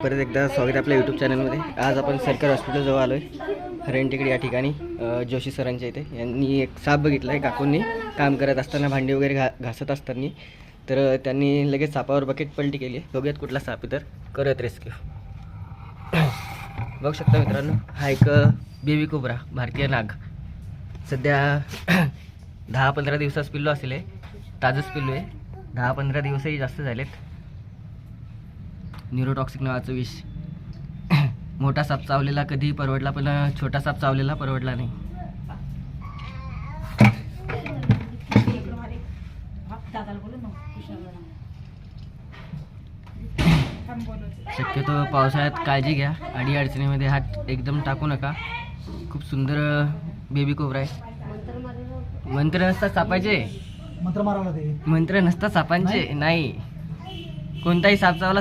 परत एकदा स्वागत आहे आपल्या यूट्यूब चॅनलमध्ये। आज आपण सरकारी हॉस्पिटल जवळ आलो आहे, रेंटेकडे या ठिकाणी जोशी सरांच्या इथे। यांनी एक साप बघितला आहे काकूंनी काम करत असताना, भांडी वगैरे घासत असताना, तर त्यांनी लगेच सापावर बकेट पलटी केली। बघूयात कुठला साप आहे तर करत रेस्क्यू। बघू शकता मित्रांनो, हा एक बेबी कोब्रा भारतीय नाग, सध्या 10-15 दिवसाच पिल्लू असेल, ताजंच पिल्लू आहे। 10-15 दिवसही जास्त झालेत। न्यूरोटॉक्सिक नावाचं विष। मोठा साप चावलेला कधी परवडला, पण छोटा साप चावलेला परवडला नाही। शक्यतो पावसाळ्यात काळजी घ्या, अडी अडचणीमध्ये हात एकदम टाकू नका। खूप सुंदर बेबी कोब्रा आहे। मंत्र नसतात सापाचे, मंत्र नसतात सापांचे, नाही कोणताही साप चावला